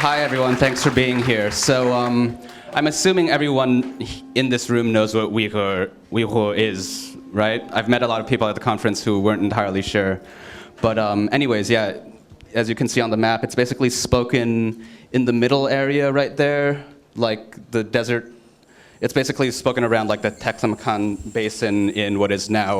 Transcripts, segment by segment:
Hi, everyone. Thanks for being here. So I'm assuming everyone in this room knows what Uyghur is, right? I've met a lot of people at the conference who weren't entirely sure. But anyways, yeah, as you can see on the map, it's basically spoken in the middle area right there, like the desert. It's basically spoken around like the Taklamakan Basin in what is now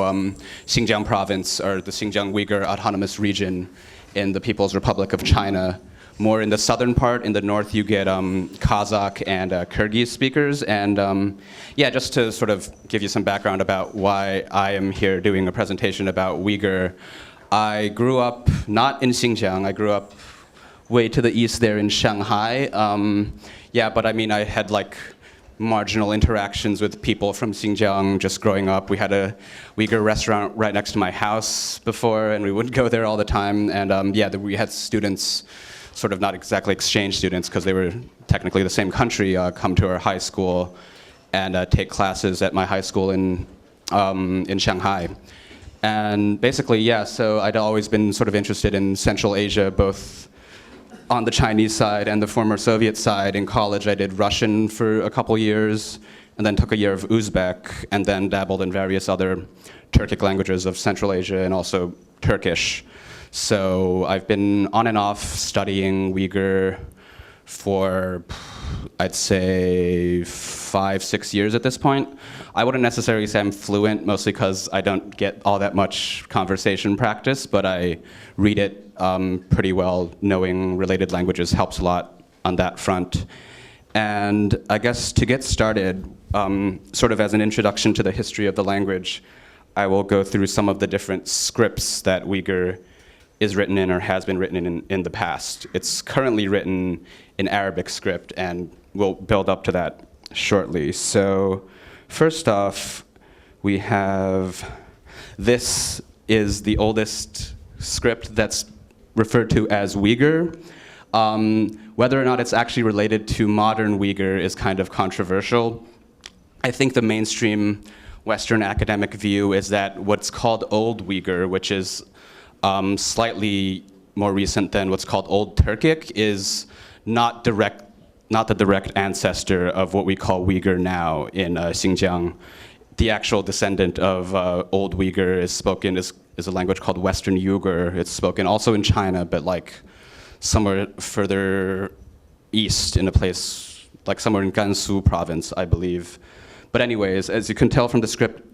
Xinjiang province, or the Xinjiang Uyghur Autonomous Region in the People's Republic of China. More in the southern part, in the north you get Kazakh and Kyrgyz speakers. And yeah, just to sort of give you some background about why I am here doing a presentation about Uyghur. I grew up not in Xinjiang, I grew up way to the east there in Shanghai. Yeah, but I mean, I had like marginal interactions with people from Xinjiang just growing up. We had a Uyghur restaurant right next to my house before, and we would go there all the time. And yeah, we had students, sort of not exactly exchange students, because they were technically the same country, come to our high school and take classes at my high school in Shanghai. And basically, yeah, so I'd always been sort of interested in Central Asia, both on the Chinese side and the former Soviet side. In college, I did Russian for a couple years, and then took a year of Uzbek, and then dabbled in various other Turkic languages of Central Asia and also Turkish. So I've been on and off studying Uyghur for, I'd say, 5-6 years at this point. I wouldn't necessarily say I'm fluent, mostly because I don't get all that much conversation practice, but I read it pretty well. Knowing related languages helps a lot on that front. And I guess to get started, sort of as an introduction to the history of the language, I will go through some of the different scripts that Uyghur is written in or has been written in the past. It's currently written in Arabic script, and we'll build up to that shortly. So first off, we have, this is the oldest script that's referred to as Uyghur. Whether or not it's actually related to modern Uyghur is kind of controversial. I think the mainstream Western academic view is that what's called Old Uyghur, which is slightly more recent than what's called Old Turkic, is not the direct ancestor of what we call Uyghur now in Xinjiang. The actual descendant of Old Uyghur is a language called Western Uyghur. It's spoken also in China, but like somewhere further east in a place, like somewhere in Gansu province, I believe. But anyways, as you can tell from the script,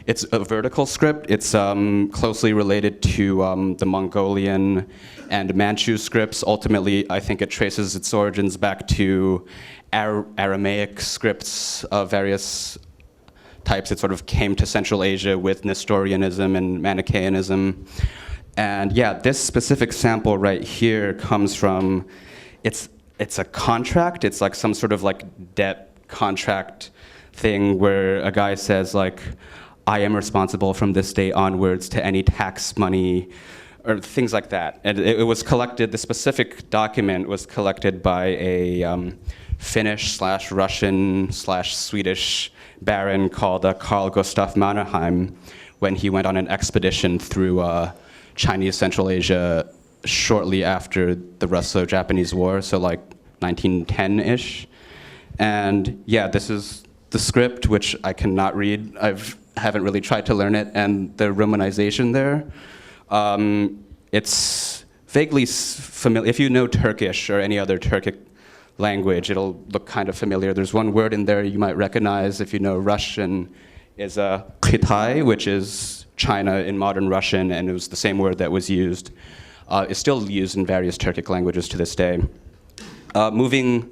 it's a vertical script. It's closely related to the Mongolian and Manchu scripts. Ultimately, I think it traces its origins back to Aramaic scripts of various types. It sort of came to Central Asia with Nestorianism and Manichaeanism. And yeah, this specific sample right here comes from, it's a contract. It's like some sort of like debt contract thing where a guy says like, I am responsible from this day onwards to any tax money, or things like that. And it was collected, the specific document was collected by a Finnish/Russian/Swedish baron called Carl Gustaf Mannerheim when he went on an expedition through Chinese Central Asia shortly after the Russo-Japanese War, so like 1910-ish. And yeah, this is the script, which I cannot read. Haven't really tried to learn it, and the romanization there. It's vaguely familiar. If you know Turkish or any other Turkic language, it'll look kind of familiar. There's one word in there you might recognize. If you know Russian, is Khitai, which is China in modern Russian, and it was the same word that was used. It's still used in various Turkic languages to this day. Moving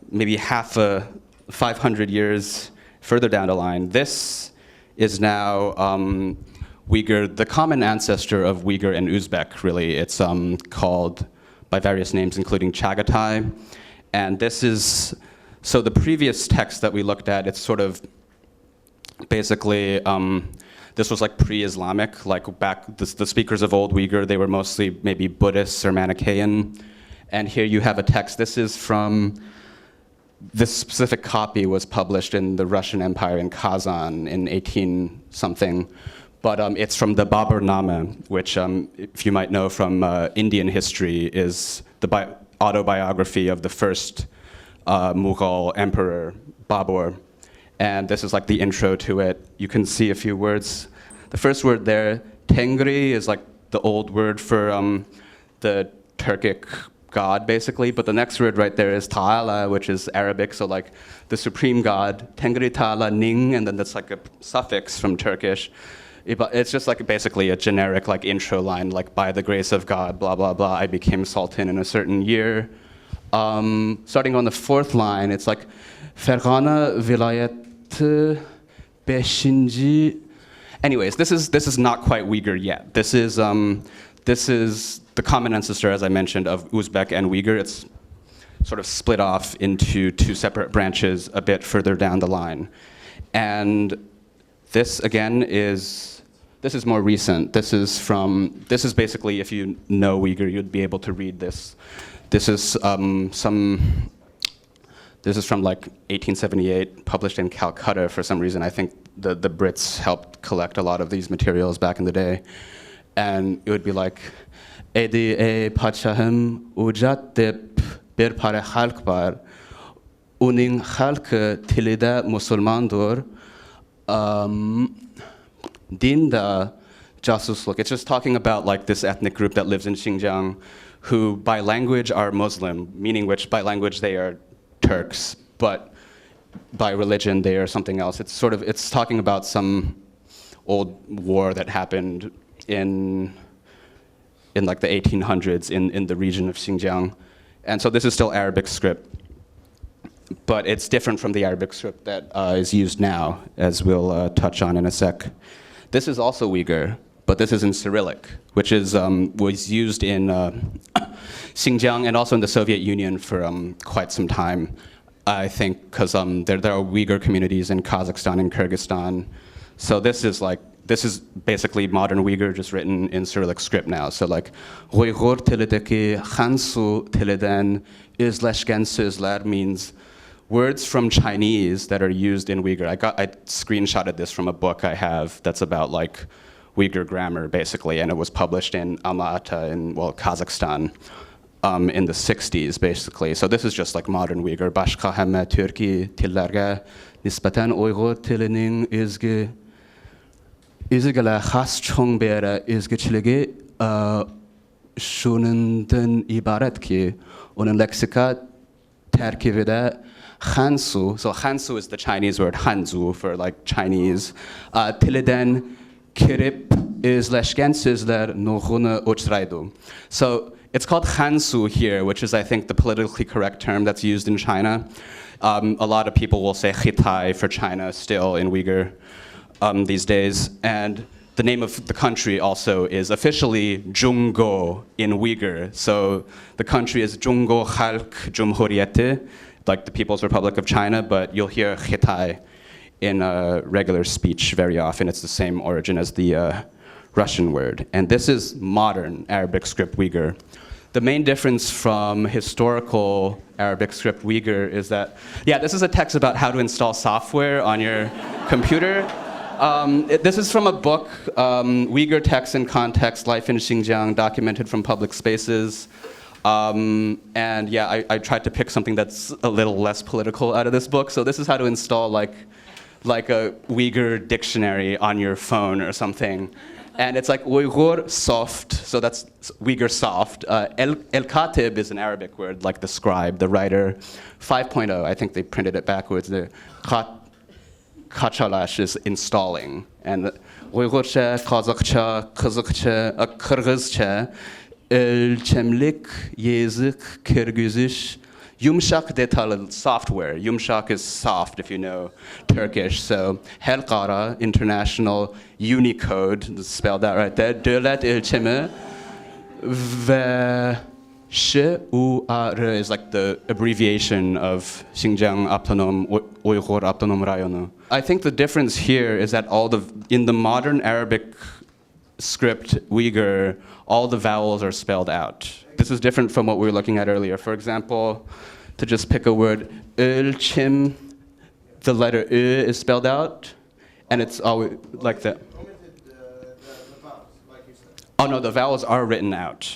maybe 500 years further down the line, this is now Uyghur, the common ancestor of Uyghur and Uzbek, really. It's called by various names, including Chagatai. And this is, so the previous text that we looked at, it's sort of basically, this was like pre-Islamic, like back, the speakers of Old Uyghur, they were mostly maybe Buddhists or Manichaean. And here you have a text, this is from, this specific copy was published in the Russian Empire in Kazan in 18-something, but it's from the Baburnama, which, if you might know from Indian history, is autobiography of the first Mughal emperor, Babur. And this is like the intro to it. You can see a few words. The first word there, Tengri, is like the old word for the Turkic God, basically. But the next word right there is Ta'ala, which is Arabic, so like the supreme God. Tengri Ta'ala Ning, and then that's like a suffix from Turkish. It's just like basically a generic like intro line, like by the grace of God, blah, blah, blah, I became sultan in a certain year. Starting on the fourth line, it's like Fergana Vilayet Beshinji. Anyways, this is not quite Uyghur yet. This is the common ancestor, as I mentioned, of Uzbek and Uyghur. It's sort of split off into two separate branches a bit further down the line. And this again is more recent. This is basically, if you know Uyghur, you'd be able to read this. This is from like 1878, published in Calcutta for some reason. I think the Brits helped collect a lot of these materials back in the day. And it would be like, Edi e padşahım ucat dep bir pare halk var. Unin halkı tilide Musulmandur. Dinda casusluk. It's just talking about like this ethnic group that lives in Xinjiang, who by language are Muslim, meaning which by language they are Turks, but by religion they are something else. It's talking about some old war that happened in like the 1800s in the region of Xinjiang. And so this is still Arabic script, but it's different from the Arabic script that is used now, as we'll touch on in a sec. This is also Uyghur, but this is in Cyrillic, which was used in Xinjiang and also in the Soviet Union for quite some time, I think, because there are Uyghur communities in Kazakhstan and Kyrgyzstan. So this is basically modern Uyghur, just written in Cyrillic script now. So like, Uighur tilideki Hansu tiliden izleşken sözler means words from Chinese that are used in Uyghur. I screenshotted this from a book I have that's about like Uyghur grammar, basically, and it was published in Alma-Ata in, Kazakhstan in the 60s, basically. So this is just like modern Uyghur. Başka hemme Türkiye tillerge nispeten Uyghur tilinin izgele has çongbere izgiçligi şunundan ibaret ki onun leksika terkibide Hansu. So Hansu is the Chinese word Hanzu for like Chinese. Tiliden kirip izleşken sözler nuhuna uçraydu. So it's called Hansu here, which is, I think, the politically correct term that's used in China. A lot of people will say Khitai for China still in Uyghur these days. And the name of the country also is officially Zhongguo in Uyghur. So the country is Zhongguo Halk Cumhuriyeti, like the People's Republic of China, but you'll hear Khitai in regular speech very often. It's the same origin as the Russian word. And this is modern Arabic script Uyghur. The main difference from historical Arabic script Uyghur is that, this is a text about how to install software on your computer. This is from a book, Uyghur Text and Context, Life in Xinjiang, documented from public spaces. I tried to pick something that's a little less political out of this book. So this is how to install like a Uyghur dictionary on your phone or something. And it's like Uyghur soft, so that's Uyghur soft. El-Katib is an Arabic word, like the scribe, the writer. 5.0, I think they printed it backwards. The Kachalash is installing. And Uyghurcha, Kazakhcha, Kyrgyzcha, El-Chemlik, Yezik, Kyrgyzish, Yumshak detailed software. Yumshak is soft, if you know Turkish. So Helqara, International Unicode, spelled out right there. Devlet ilçemi ve Şuar is like the abbreviation of Xinjiang Uyghur Abdonum Rayonu. I think the difference here is that in the modern Arabic script Uyghur, all the vowels are spelled out. This is different from what we were looking at earlier. For example, to just pick a word, ölçim, the letter Ö is spelled out, and it's always like that. Oh no, the vowels are written out,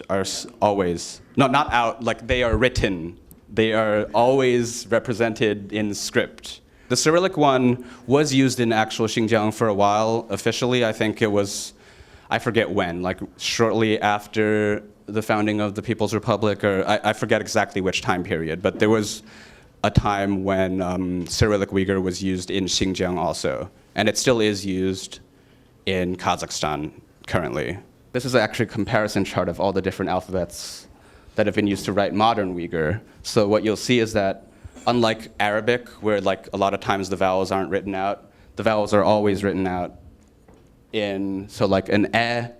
always. No, not out, like they are written. They are always represented in script. The Cyrillic one was used in actual Xinjiang for a while. Officially, I think it was, I forget when, like shortly after the founding of the People's Republic, or I forget exactly which time period, but there was a time when Cyrillic Uyghur was used in Xinjiang also. And it still is used in Kazakhstan currently. This is actually a comparison chart of all the different alphabets that have been used to write modern Uyghur. So what you'll see is that unlike Arabic, where like a lot of times the vowels aren't written out, the vowels are always written out so like an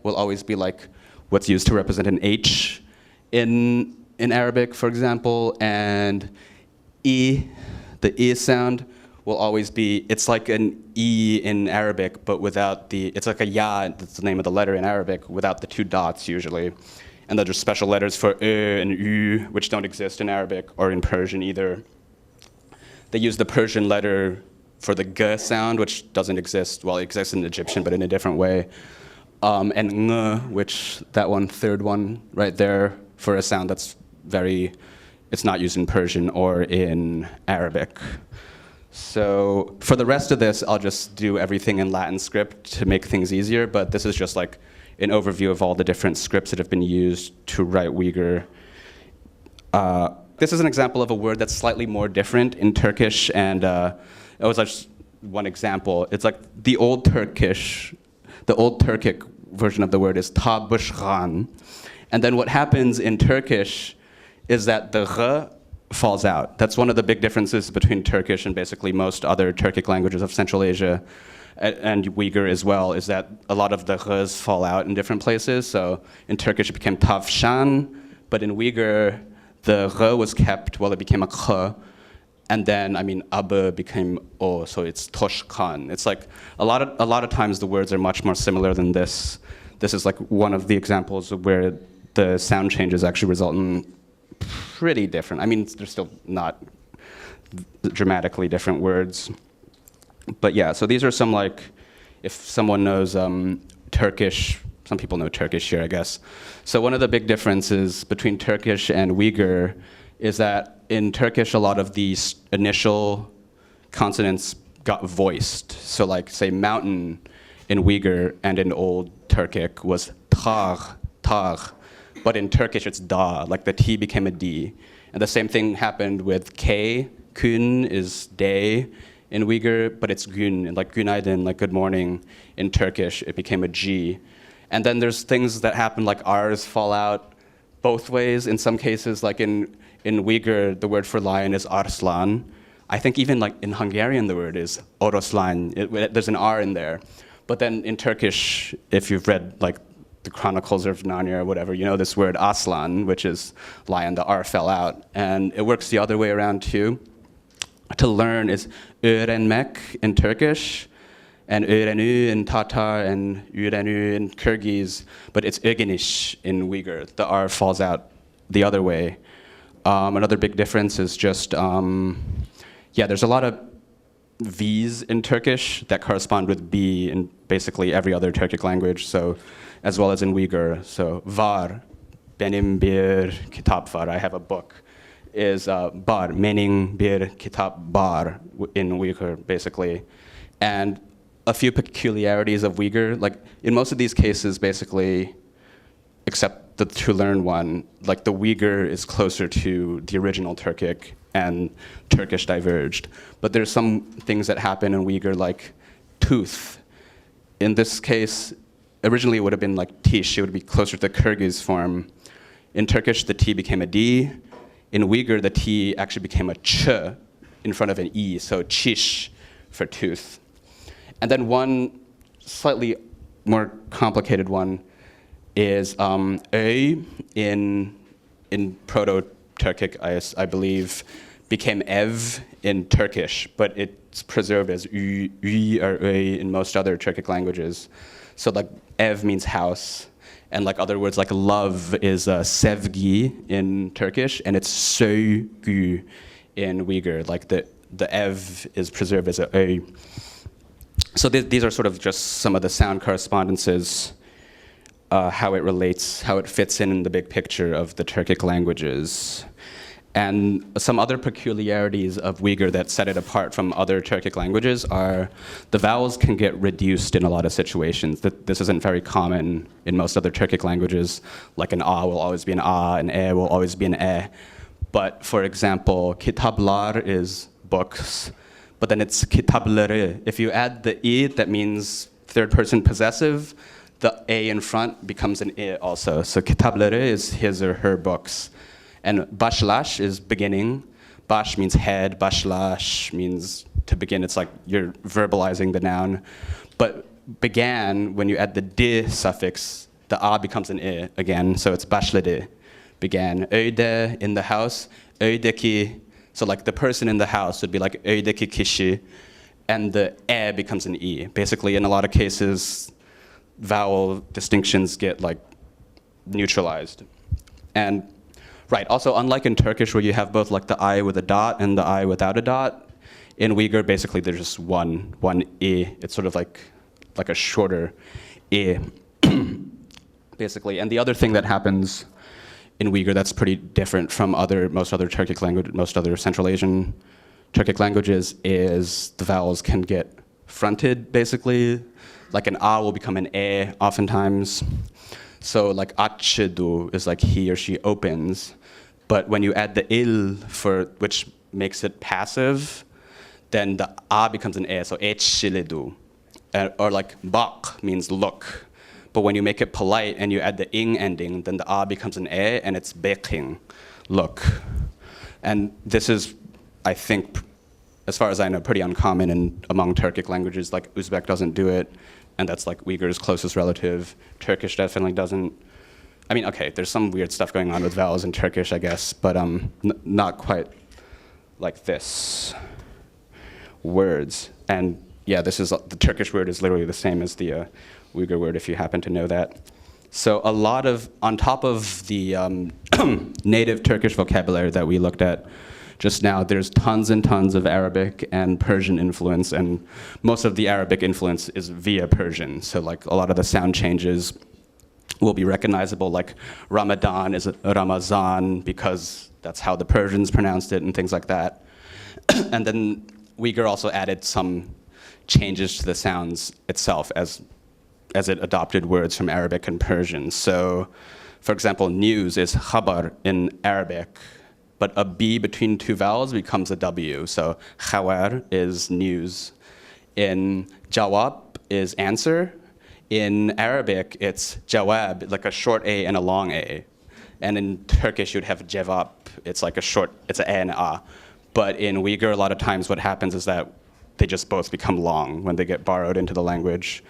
will always be like what's used to represent an H in Arabic, for example, and the E sound will always be, it's like an E in Arabic, but without it's like a ya, that's the name of the letter in Arabic, without the two dots usually. And those are special letters for and U, which don't exist in Arabic or in Persian either. They use the Persian letter for the G sound, which doesn't exist, well, it exists in Egyptian, but in a different way. And ng, which, that one, third one right there, for a sound that's it's not used in Persian or in Arabic. So for the rest of this, I'll just do everything in Latin script to make things easier, but this is just like an overview of all the different scripts that have been used to write Uyghur. This is an example of a word that's slightly more different in Turkish, and it was just one example. It's like the old Turkic version of the word is tabışgan. And then what happens in Turkish is that the r falls out. That's one of the big differences between Turkish and basically most other Turkic languages of Central Asia, and Uyghur as well, is that a lot of the r's fall out in different places. So in Turkish it became tavşan, but in Uyghur the r was kept while it became a k, and then ab became o, so it's toshkan. It's like a lot of times the words are much more similar than this. This is like one of the examples of where the sound changes actually result in pretty different. They're still not dramatically different words. But yeah, so these are some, like, if someone knows Turkish, some people know Turkish here, I guess. So one of the big differences between Turkish and Uyghur is that in Turkish, a lot of these initial consonants got voiced. So like, say, mountain in Uyghur and in Old Turkic was tag. But in Turkish, it's da, like the T became a D. And the same thing happened with K. Kun is day in Uyghur, but it's gün, like günaydın, like good morning in Turkish, it became a G. And then there's things that happen, like R's fall out both ways. In some cases, like in Uyghur, the word for lion is arslan. I think even like in Hungarian, the word is oroslan. There's an R in there. But then in Turkish, if you've read like the Chronicles of Narnia or whatever, you know this word aslan, which is lion, the R fell out. And it works the other way around too. To learn is öğrenmek in Turkish, and öğrenü in Tatar, and öğrenü in Kyrgyz, but it's öğreniş in Uyghur. The R falls out the other way. Another big difference is just, there's a lot of V's in Turkish that correspond with B in basically every other Turkic language, so as well as in Uyghur. So var, benim bir kitap var, I have a book, is bar, meaning bir kitap bar in Uyghur, basically. And a few peculiarities of Uyghur, like in most of these cases, basically, except the to learn one, like the Uyghur is closer to the original Turkic, and Turkish diverged. But there's some things that happen in Uyghur, like tooth. In this case, originally it would have been like tish, it would be closer to the Kyrgyz form. In Turkish, the T became a D. In Uyghur, the T actually became a ch in front of an E, so chish for tooth. And then one slightly more complicated one is ö in Proto-Turkic, I believe, became ev in Turkish, but it's preserved as ü or ö in most other Turkic languages. So like ev means house, and like other words like love is sevgi in Turkish, and it's söygü in Uyghur. Like the ev is preserved as a ö. So these are sort of just some of the sound correspondences. how it relates, how it fits in the big picture of the Turkic languages. And some other peculiarities of Uyghur that set it apart from other Turkic languages are the vowels can get reduced in a lot of situations. This isn't very common in most other Turkic languages. Like an a will always be an a, an e will always be an e. But for example, kitablar is books, but then it's kitabları. If you add the e, that means third person possessive, the a in front becomes an I also. So kitabları is his or her books. And başlaş is beginning. Baş means head, başlaş means to begin. It's like you're verbalizing the noun. But began, when you add the di suffix, the a becomes an I again, so it's başladı, began. Öyde, in the house, öydeki, so like the person in the house would be like öydeki kişi, and the e becomes an I. Basically, in a lot of cases, vowel distinctions get like neutralized. And right, also unlike in Turkish where you have both like the I with a dot and the I without a dot, in Uyghur basically there's just one I. It's sort of like a shorter I, basically. And the other thing that happens in Uyghur that's pretty different from most other Turkic language, most other Central Asian Turkic languages is the vowels can get fronted, basically. Like an A will become an E oftentimes. So like açıdu is like he or she opens, but when you add the il which makes it passive, then the a becomes an e, so eçşilidu. Or like bak means look, but when you make it polite and you add the ing ending, then the a becomes an e and it's beking, look. And this is, I think, as far as I know, pretty uncommon among Turkic languages. Like Uzbek doesn't do it, and that's like Uyghur's closest relative. Turkish definitely doesn't. I mean, okay, there's some weird stuff going on with vowels in Turkish, I guess, but not quite like this. Words. And yeah, the Turkish word is literally the same as the Uyghur word, if you happen to know that. So a lot of, on top of the native Turkish vocabulary that we looked at just now, there's tons and tons of Arabic and Persian influence, and most of the Arabic influence is via Persian. So like a lot of the sound changes will be recognizable, like Ramadan is Ramazan because that's how the Persians pronounced it and things like that. And then Uyghur also added some changes to the sounds itself as it adopted words from Arabic and Persian. So, for example, news is khabar in Arabic, but a B between two vowels becomes a W. So khawar is news. In jawab is answer. In Arabic, it's jawab, like a short A and a long A. And in Turkish, you'd have cevap. It's like it's an A and an A. But in Uyghur, a lot of times what happens is that they just both become long when they get borrowed into the language.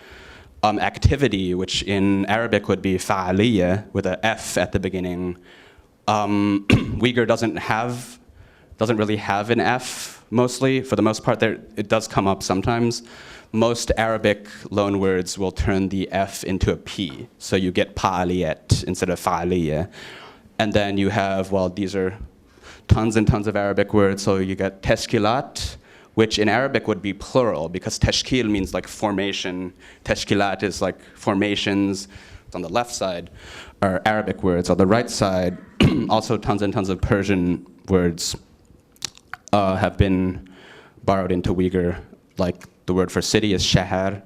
Activity, which in Arabic would be fa'aliyya with a F at the beginning. Uyghur doesn't really have an F mostly. For the most part, it does come up sometimes. Most Arabic loan words will turn the F into a P. So you get pa'aliyat instead of fa'aliyya. And then you have, well, these are tons and tons of Arabic words. So you get teshkilat, which in Arabic would be plural because teshkil means like formation. Teshkilat is like formations. It's on the left side are Arabic words. On the right side, also tons and tons of Persian words have been borrowed into Uyghur. Like the word for city is shahar,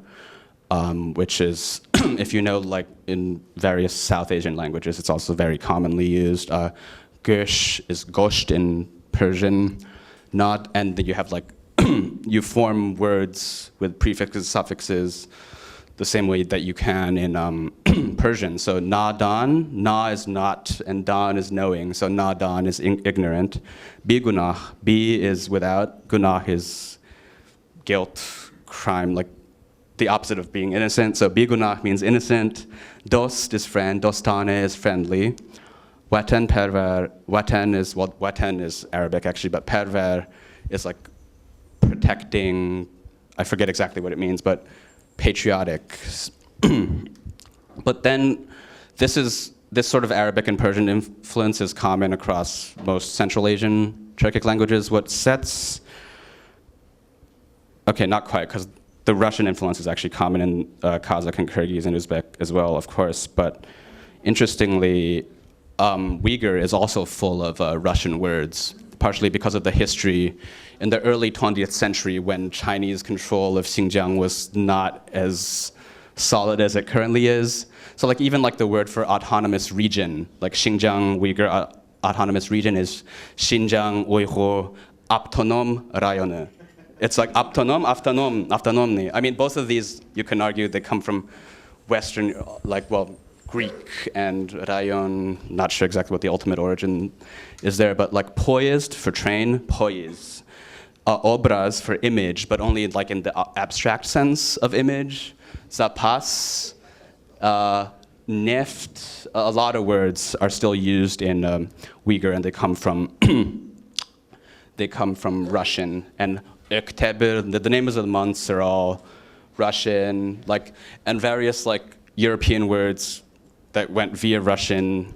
which is, if you know, like in various South Asian languages, it's also very commonly used. Gösh is gosht in Persian. And then you have like, you form words with prefixes, suffixes, the same way that you can in Persian. So nadan, na is not, and dan is knowing. So nadan is ignorant. Bi gunah, bi is without, gunah is guilt, crime, like the opposite of being innocent. So bi gunah means innocent. Dost is friend, dostane is friendly. Watan perver, watan is Arabic actually, but perver is like protecting, I forget exactly what it means, but patriotic. But then this sort of Arabic and Persian influence is common across most Central Asian Turkic languages. What sets, okay, not quite, because the Russian influence is actually common in Kazakh and Kyrgyz and Uzbek as well, of course. But interestingly, Uyghur is also full of Russian words, partially because of the history in the early 20th century when Chinese control of Xinjiang was not as solid as it currently is. So like even like the word for autonomous region, like Xinjiang Uyghur autonomous region is Xinjiang Uyghur Autonom Rayonu. It's like autonomny. I mean, both of these, you can argue, they come from Western, like, well, Greek and rayon, not sure exactly what the ultimate origin is there, but like poised for train, poise. Obraz for image, but only like in the abstract sense of image. Zapas, neft, a lot of words are still used in Uyghur, and they come from Russian. And Oktябрь, the names of the months are all Russian, like, and various like European words that went via Russian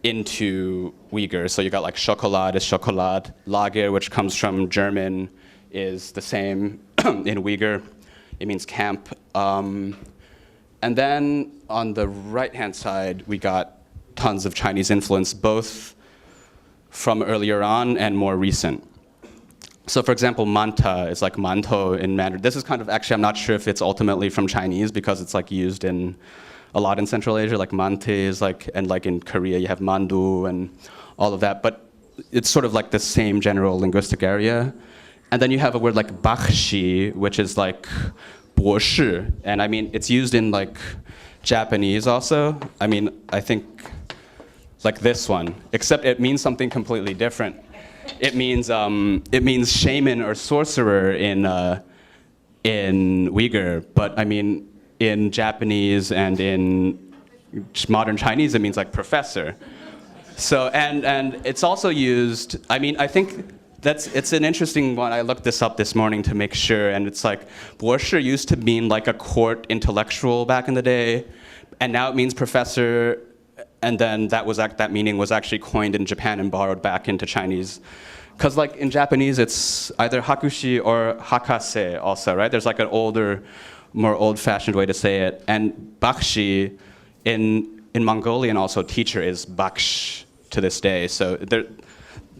into Uyghur. So you got like chocolate is chocolade, Lager, which comes from German, is the same in Uyghur. It means camp. And then on the right-hand side, we got tons of Chinese influence, both from earlier on and more recent. So for example, manta is like manto in Mandarin. This is kind of, actually, I'm not sure if it's ultimately from Chinese because it's like used in a lot in Central Asia, like mante is like, and like in Korea you have mandu and all of that, but it's sort of like the same general linguistic area. And then you have a word like bakshi, which is like 博士, and I mean, it's used in like Japanese also. I mean, I think like this one, except it means something completely different. It means shaman or sorcerer in Uyghur, but I mean, in Japanese and in modern Chinese, it means like professor. So, and it's also used, I mean, I think it's an interesting one. I looked this up this morning to make sure, and it's like, 博士 used to mean like a court intellectual back in the day, and now it means professor, and then that meaning was actually coined in Japan and borrowed back into Chinese. Because like in Japanese, it's either hakushi or hakase also, right? There's like an older, more old-fashioned way to say it. And bakshi, in Mongolian also, teacher is baksh to this day. So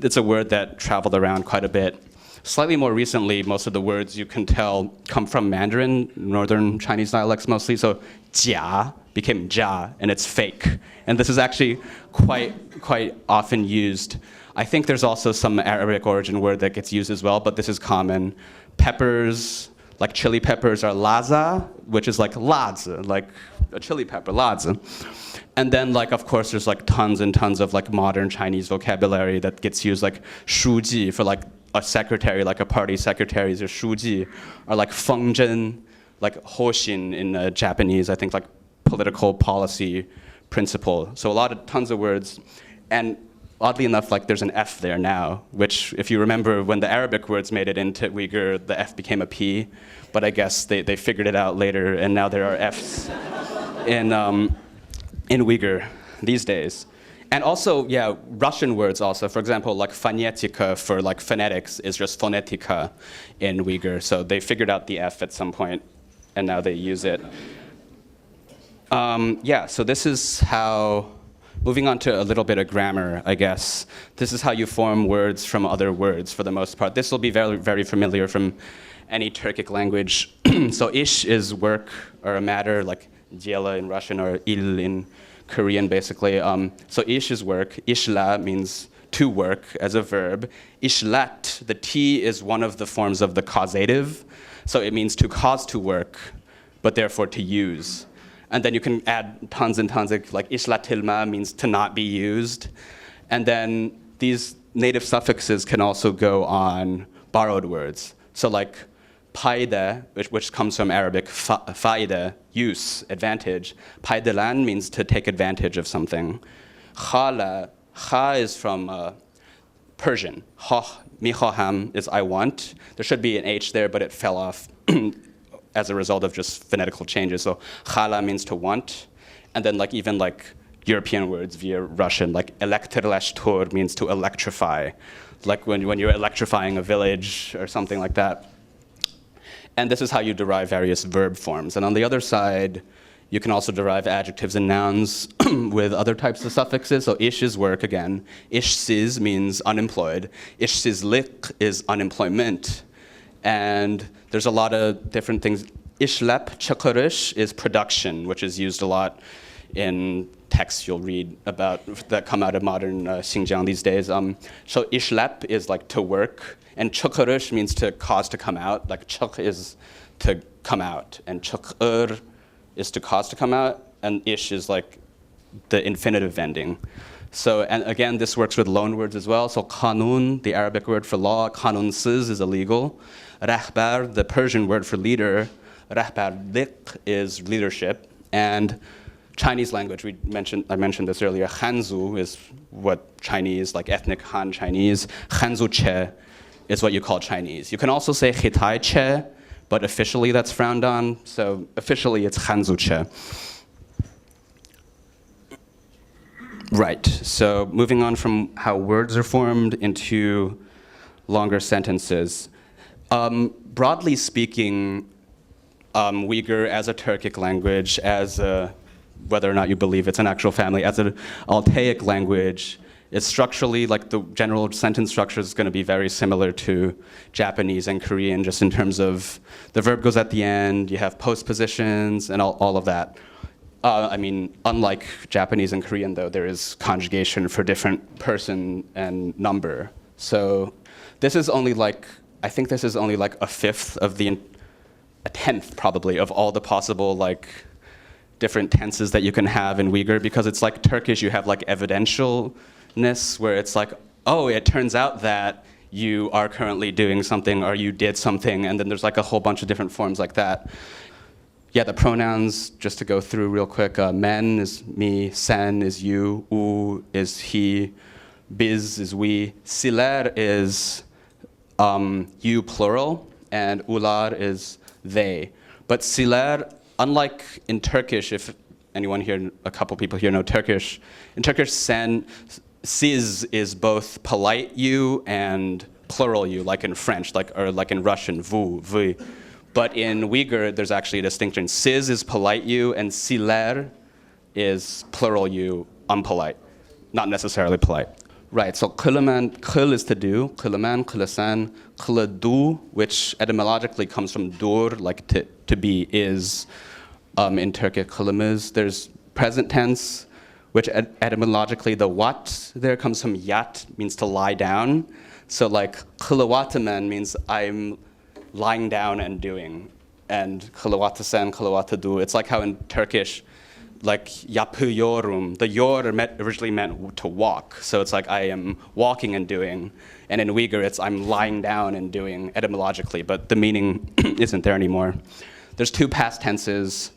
it's a word that traveled around quite a bit. Slightly more recently, most of the words you can tell come from Mandarin, northern Chinese dialects mostly. So jia became jia, and it's fake. And this is actually quite often used. I think there's also some Arabic origin word that gets used as well, but this is common. Peppers, like chili peppers, are laza, which is like lazi, like a chili pepper, lazi. And then, like, of course, there's like tons and tons of like modern Chinese vocabulary that gets used, like shuji for like a secretary, like a party secretary, or shuji, or like fengzhen, like hoshin in Japanese, I think like political policy principle. So tons of words. And oddly enough, like there's an F there now, which if you remember when the Arabic words made it into Uyghur, the F became a P, but I guess they figured it out later, and now there are Fs in Uyghur these days. And also, yeah, Russian words also. For example, like phonetica for like phonetics is just phonetica in Uyghur. So they figured out the F at some point, and now they use it. Yeah, so this is how, moving on to a little bit of grammar, I guess. This is how you form words from other words for the most part. This will be very, very familiar from any Turkic language. So ish is work or a matter, like dela in Russian or il in Korean, basically. So ish is work. Ishla means to work as a verb. Ishlat, the T is one of the forms of the causative. So it means to cause to work, but therefore to use. And then you can add tons and tons of, like ishlatilma means to not be used. And then these native suffixes can also go on borrowed words. So like paide, which comes from Arabic, faide, use, advantage. Paidelan means to take advantage of something. Khala, kha is from Persian. Mihoham is I want. There should be an H there, but it fell off as a result of just phonetical changes. So khala means to want. And then like even like European words via Russian, like elektrlashtor means to electrify. Like when you're electrifying a village or something like that. And this is how you derive various verb forms. And on the other side, you can also derive adjectives and nouns with other types of suffixes. So ish is work again. Ishsiz means unemployed. Ishsizlik is unemployment. And there's a lot of different things. Ishlep chakarish is production, which is used a lot in texts you'll read about that come out of modern Xinjiang these days. So ishlep is like to work, and chakarish means to cause to come out. Like chak is to come out, and chakr is to cause to come out, and ish is like the infinitive ending. So, and again, this works with loan words as well. So kanun, the Arabic word for law, kanunsiz is illegal. Rahbar, the Persian word for leader, rahbarlik is leadership. And Chinese language, I mentioned this earlier, Hanzu is what Chinese, like ethnic Han Chinese. Hanzu che is what you call Chinese. You can also say Khitai che, but officially that's frowned on. So officially it's Hanzu che. Right, so moving on from how words are formed into longer sentences. Broadly speaking, Uyghur as a Turkic language, as whether or not you believe it's an actual family, as an Altaic language, it's structurally, like the general sentence structure is going to be very similar to Japanese and Korean, just in terms of the verb goes at the end, you have postpositions, and all of that. I mean, unlike Japanese and Korean, though, there is conjugation for different person and number. So this is only like, I think this is only like a tenth probably of all the possible like different tenses that you can have in Uyghur, because it's like Turkish, you have like evidentialness, where it's like, oh, it turns out that you are currently doing something or you did something, and then there's like a whole bunch of different forms like that. Yeah, the pronouns, just to go through real quick, men is me, sen is you, u is he, biz is we, siler is you plural, and ular is they. But siler, unlike in Turkish, if anyone here, a couple people here know Turkish, in Turkish sen, siz is both polite you and plural you, like in French, or like in Russian, vous, vous. But in Uyghur, there's actually a distinction. Siz is polite you, and siler is plural you, unpolite, not necessarily polite. Right, so kulaman, kul is to do, kulaman, kulasan, kuladu, which etymologically comes from dur, like to be, is in Turkic kulamiz. There's present tense, which etymologically the wat there comes from yat, means to lie down. So like kulawataman means I'm lying down and doing, and kulawatasan, kulawatadu. It's like how in Turkish, like yapı yorum, the yor originally meant to walk. So it's like I am walking and doing. And in Uyghur, it's I'm lying down and doing etymologically, but the meaning isn't there anymore. There's two past tenses,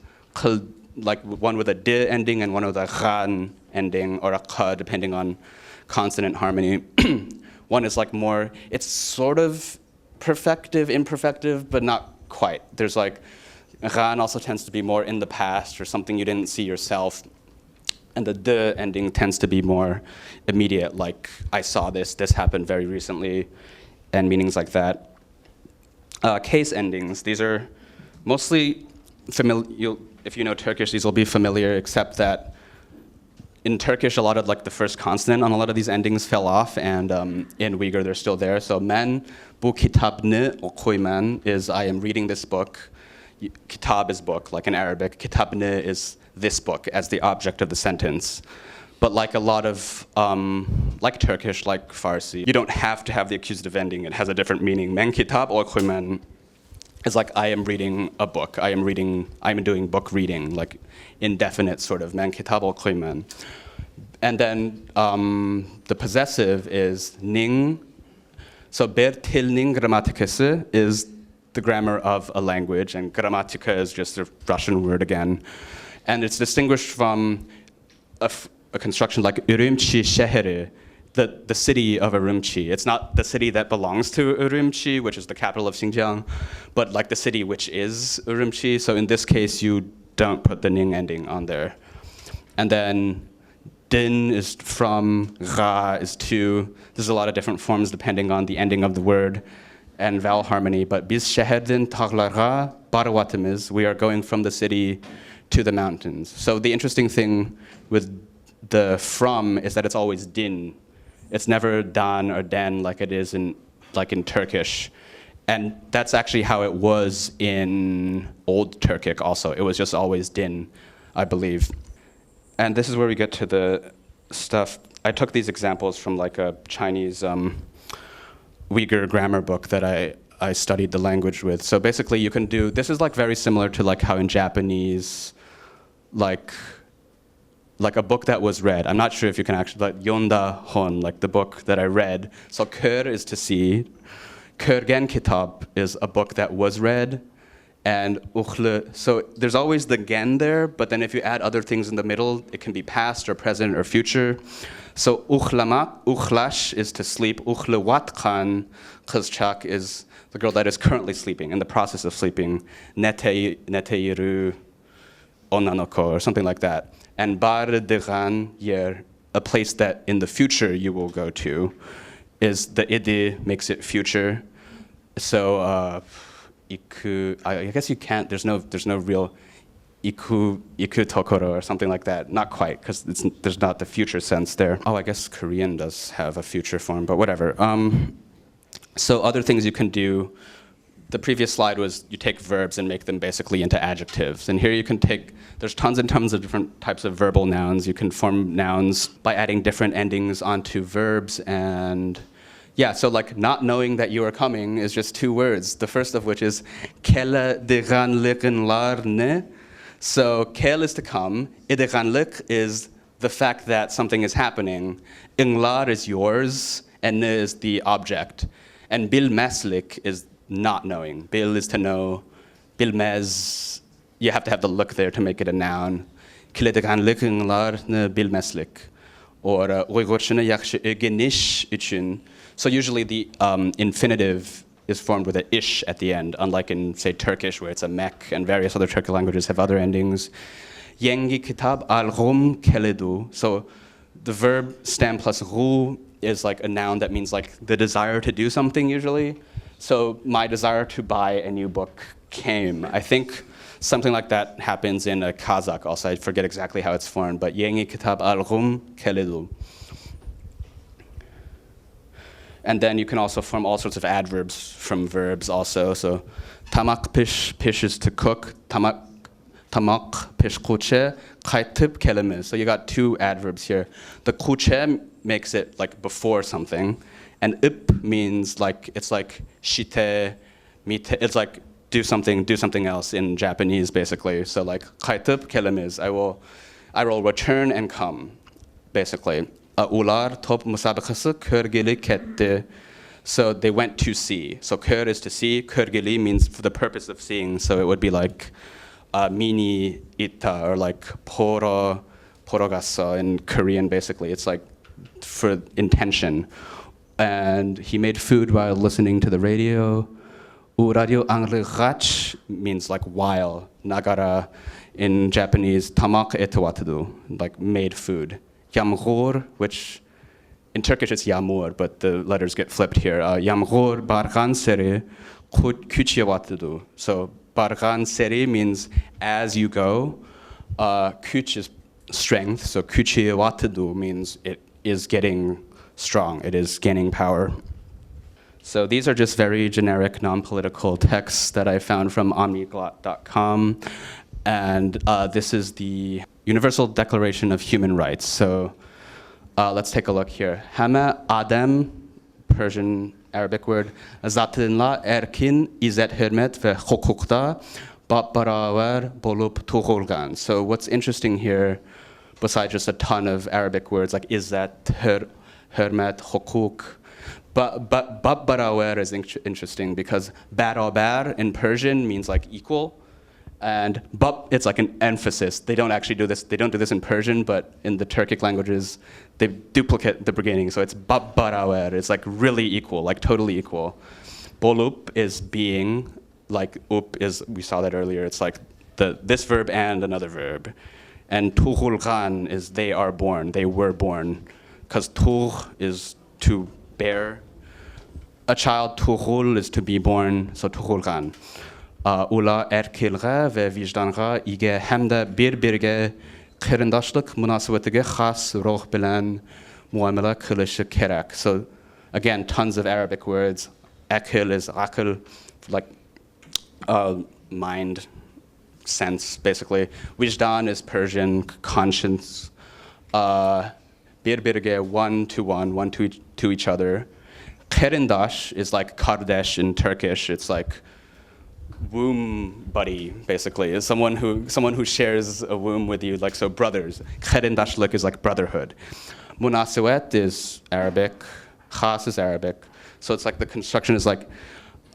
like one with a di ending and one with a khan ending, or a ka, depending on consonant harmony. One is like more, it's sort of perfective, imperfective, but not quite. There's like, khan also tends to be more in the past or something you didn't see yourself. And the de ending tends to be more immediate, like I saw this happened very recently, and meanings like that. Case endings, these are mostly familiar. If you know Turkish, these will be familiar, except that in Turkish, a lot of like the first consonant on a lot of these endings fell off, and in Uyghur, they're still there. So men, bu kitabni okuyman is I am reading this book. Kitab is book, like in Arabic. Kitabni is this book as the object of the sentence. But like a lot of, like Turkish, like Farsi, you don't have to have the accusative ending. It has a different meaning. Men kitab okuyman is like I am reading a book. I'm doing book reading, like indefinite sort of, men kitab okuyman. And then the possessive is ning. So ber tilning grammatikası is the grammar of a language, and grammatika is just a Russian word again. And it's distinguished from a construction like Urumqi şehri, the city of Urumqi. It's not the city that belongs to Urumqi, which is the capital of Xinjiang, but like the city which is Urumqi. So in this case, you don't put the ning ending on there. And then din is from, ra is to. There's a lot of different forms depending on the ending of the word. and vowel harmony. But biz sheherdin taglara barawatimiz, we are going from the city to the mountains. So the interesting thing with the from is that it's always din. It's never dan or den like it is in Turkish. And that's actually how it was in Old Turkic also. It was just always din, I believe. And this is where we get to the stuff. I took these examples from like a Chinese Uyghur grammar book that I studied the language with. So basically you can do, this is like very similar to like how in Japanese, like a book that was read. I'm not sure if you can actually, like Yonda Hon, like the book that I read. So kör is to see. Körgen kitab is a book that was read. And ukhle, so there's always the gen there, but then if you add other things in the middle, it can be past or present or future. So ukhlamak, ukhlash is to sleep. Ukhlewatkan, kızchak is the girl that is currently sleeping, in the process of sleeping. Neteiru onanoko, or something like that. And bar degan yer, a place that in the future you will go to, is the idi makes it future. So iku, I guess you can't. There's no real iku tokoro or something like that. Not quite, because there's not the future sense there. Oh, I guess Korean does have a future form, but whatever. So other things you can do. The previous slide was you take verbs and make them basically into adjectives. And here you can take, there's tons and tons of different types of verbal nouns. You can form nouns by adding different endings onto verbs. And yeah, so like not knowing that you are coming is just two words. The first of which is kelle deganlikenlar ne. So kel is to come, ideganlik is the fact that something is happening. Inglar is yours, and ne is the object. And bil meslik is not knowing. Bil is to know. Bil mez, you have to have the look there to make it a noun. Kille deganlikenlar ne bil meslik. Or Uyghur yakşı geniş için. So usually the infinitive is formed with an ish at the end, unlike in, say, Turkish, where it's a mek, and various other Turkic languages have other endings. Yengi kitab al-rum keledu. So the verb stem plus ru is like a noun that means like the desire to do something usually. So my desire to buy a new book came. I think something like that happens in a Kazakh also. I forget exactly how it's formed, but yengi kitab al-rum keledu. And then you can also form all sorts of adverbs from verbs also. So tamak pish is to cook. Tamak pish kuche. Kaytip kelime. So you got two adverbs here. The kuche makes it like before something. And ip means like, it's like shite, mite. It's like do something else in Japanese basically. So like kaytip kelime is I will return and come, basically. Ular top musabakası körgeli ketti. So they went to see. So kör is to see. Körgeli means for the purpose of seeing. So it would be like mini ita or like porogasa in Korean basically. It's like for intention. And he made food while listening to the radio. Radio anglirach means like while. Nagara in Japanese tamak etawatadu, like made food. Yamghor, which in Turkish it's yamur, but the letters get flipped here. Yamghor bargan seri kuchiyawatadu. So bargan seri means as you go. Kuch is strength, so kuchiyawatadu means it is getting strong, it is gaining power. So these are just very generic non-political texts that I found from omniglot.com. And this is the Universal Declaration of Human Rights. So let's take a look here. Hama Adem, Persian Arabic word, Zatinla erkin izet hürmet ve hukukta barawer bolup tuğulgan. So what's interesting here, besides just a ton of Arabic words like izet, hürmet, hukuk, but barawer is interesting because baraber in Persian means like equal. And it's like an emphasis. They don't actually do this. They don't do this in Persian, but in the Turkic languages, they duplicate the beginning. So it's barawer. It's like really equal, like totally equal. Bolup is being, like up is, we saw that earlier. It's like this verb and another verb. And tuğulgan is they are born. They were born. Because tuğ is to bear. a child tuhul is to be born, so tuhulgan. Ula erkilga ve vicdanга ige hem de birbirge kırındaşlık münasebetiga khas ruh bilen muamele kılışı kerek. So again, tons of Arabic words. Akil is akil, like mind, sense, basically. Wijdan is Persian, conscience. Birbirge, one to each other. Kerindash is like kardesh in Turkish. It's like womb buddy, basically. Is someone who shares a womb with you, like so brothers. Kerindashlik is like brotherhood. Munasewet is Arabic. Khas is Arabic. So it's like the construction is like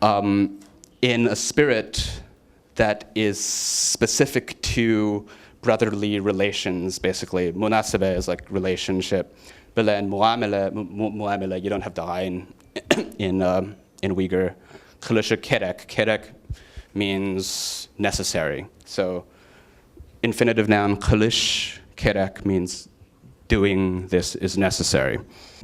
in a spirit that is specific to brotherly relations, basically. Munasebe is like relationship. Bilen muamele, you don't have the ayn in Uyghur. Kılışı kerek. Kerek means necessary. So infinitive noun kılış kerek means doing this is necessary.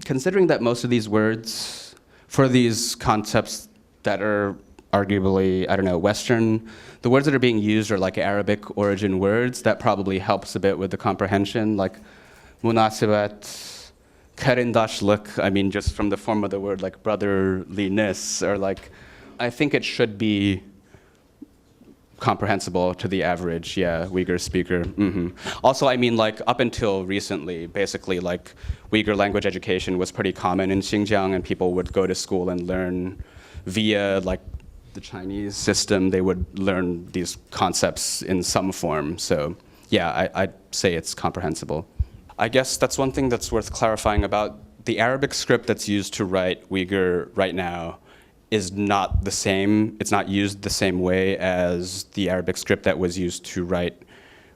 Considering that most of these words, for these concepts that are arguably, I don't know, Western, the words that are being used are like Arabic origin words. That probably helps a bit with the comprehension, like munasibat, karindashlik, I mean, just from the form of the word, like brotherliness, or like, I think it should be comprehensible to the average, Uyghur speaker. Also, I mean, like, up until recently, basically, like, Uyghur language education was pretty common in Xinjiang, and people would go to school and learn via, like, the Chinese system. They would learn these concepts in some form. So, yeah, I'd say it's comprehensible. I guess that's one thing that's worth clarifying about the Arabic script that's used to write Uyghur right now is not the same, it's not used the same way as the Arabic script that was used to write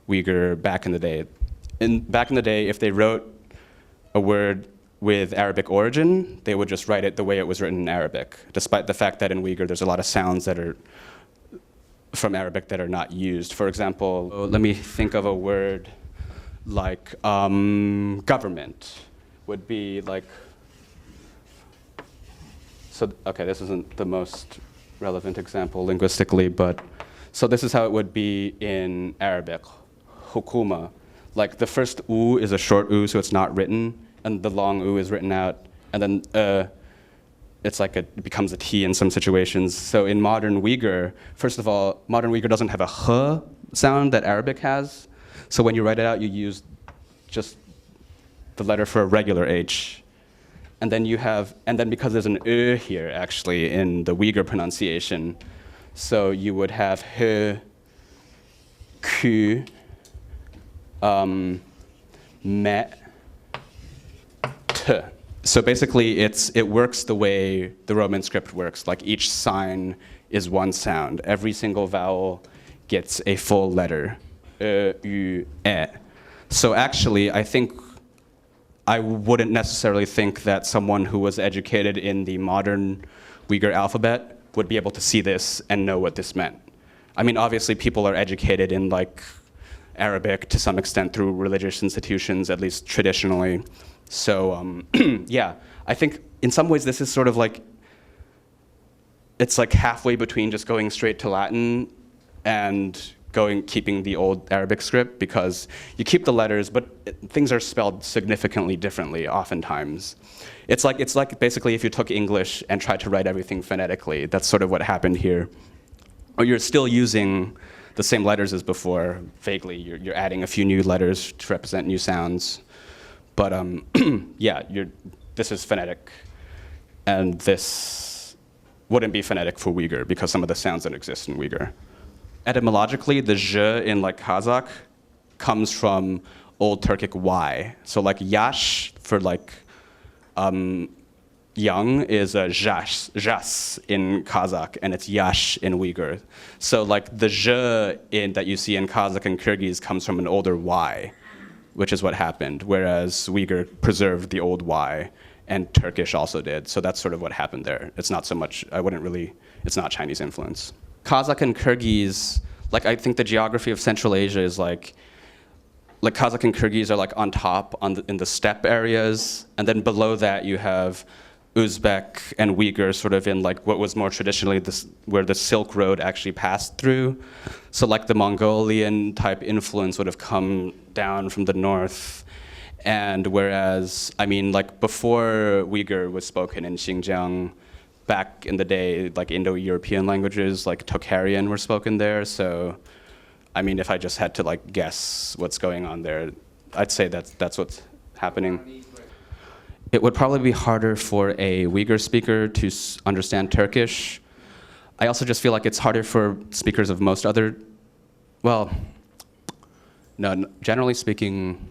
Uyghur back in the day. Back in the day, if they wrote a word with Arabic origin, they would just write it the way it was written in Arabic, despite the fact that in Uyghur there's a lot of sounds that are from Arabic that are not used. For example, let me think of a word like government would be like, so, okay, this isn't the most relevant example linguistically, but so this is how it would be in Arabic, hukuma. Like the first u is a short u, so it's not written, and the long u is written out, and then it's like it becomes a t in some situations. So in modern Uyghur, first of all, modern Uyghur doesn't have a h sound that Arabic has. So when you write it out, you use just the letter for a regular h. And then because there's an ö here actually in the Uyghur pronunciation, so you would have he, ku, me, t. So basically it works the way the Roman script works, like each sign is one sound. Every single vowel gets a full letter, ö, u, e. So actually, I wouldn't necessarily think that someone who was educated in the modern Uyghur alphabet would be able to see this and know what this meant. I mean, obviously people are educated in like Arabic to some extent through religious institutions, at least traditionally. So yeah, I think in some ways this is sort of like, it's like halfway between just going straight to Latin and keeping the old Arabic script, because you keep the letters, but things are spelled significantly differently oftentimes. It's like basically if you took English and tried to write everything phonetically, that's sort of what happened here. Or you're still using the same letters as before, vaguely. You're adding a few new letters to represent new sounds. But yeah, this is phonetic, and this wouldn't be phonetic for Uyghur because some of the sounds that exist in Uyghur. Etymologically, the zh in like Kazakh comes from Old Turkic y. So like yash for like young is a jas in Kazakh, and it's yash in Uyghur. So like the zh that you see in Kazakh and Kyrgyz comes from an older y, which is what happened, whereas Uyghur preserved the old y, and Turkish also did. So that's sort of what happened there. It's not so much, it's not Chinese influence. Kazakh and Kyrgyz, like I think the geography of Central Asia is like Kazakh and Kyrgyz are like on top in the steppe areas, and then below that you have Uzbek and Uyghur sort of in like what was more traditionally this, where the Silk Road actually passed through. So like the Mongolian type influence would have come down from the north. And whereas, I mean, like before Uyghur was spoken in Xinjiang, back in the day, like Indo-European languages like Tocharian were spoken there. So, I mean, if I just had to like guess what's going on there, I'd say that's what's happening. It would probably be harder for a Uyghur speaker to understand Turkish. I also just feel like it's harder for speakers of most other, well, no, generally speaking,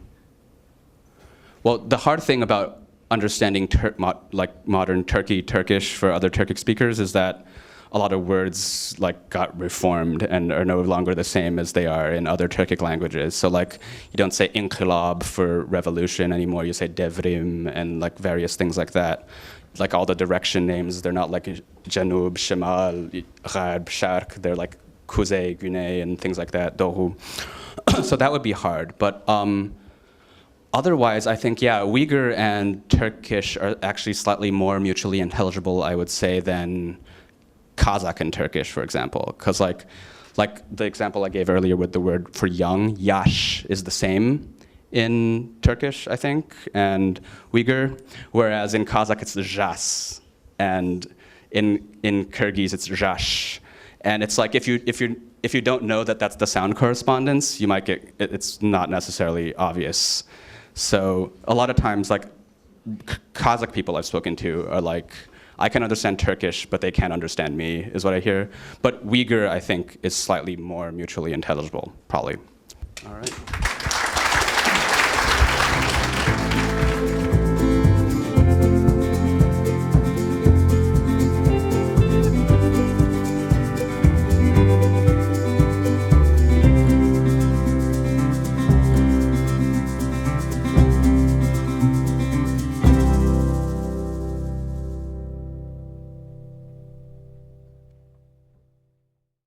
well, the hard thing about understanding like modern Turkish for other Turkic speakers is that a lot of words like got reformed and are no longer the same as they are in other Turkic languages. So like you don't say inqilab for revolution anymore, you say devrim and like various things like that. Like all the direction names, they're not like Janub, Shemal, Gharb, Sharq, they're like Kuzey, Güney and things like that, Doğu. So that would be hard, but otherwise, I think, yeah, Uyghur and Turkish are actually slightly more mutually intelligible, I would say, than Kazakh and Turkish, for example. Because like the example I gave earlier with the word for young, yash, is the same in Turkish, I think, and Uyghur, whereas in Kazakh it's zhas, and in Kyrgyz it's zhash. And it's like if you don't know that that's the sound correspondence, you might get, it's not necessarily obvious. So a lot of times, like Kazakh people I've spoken to are like, I can understand Turkish, but they can't understand me, is what I hear. But Uyghur, I think, is slightly more mutually intelligible, probably. All right.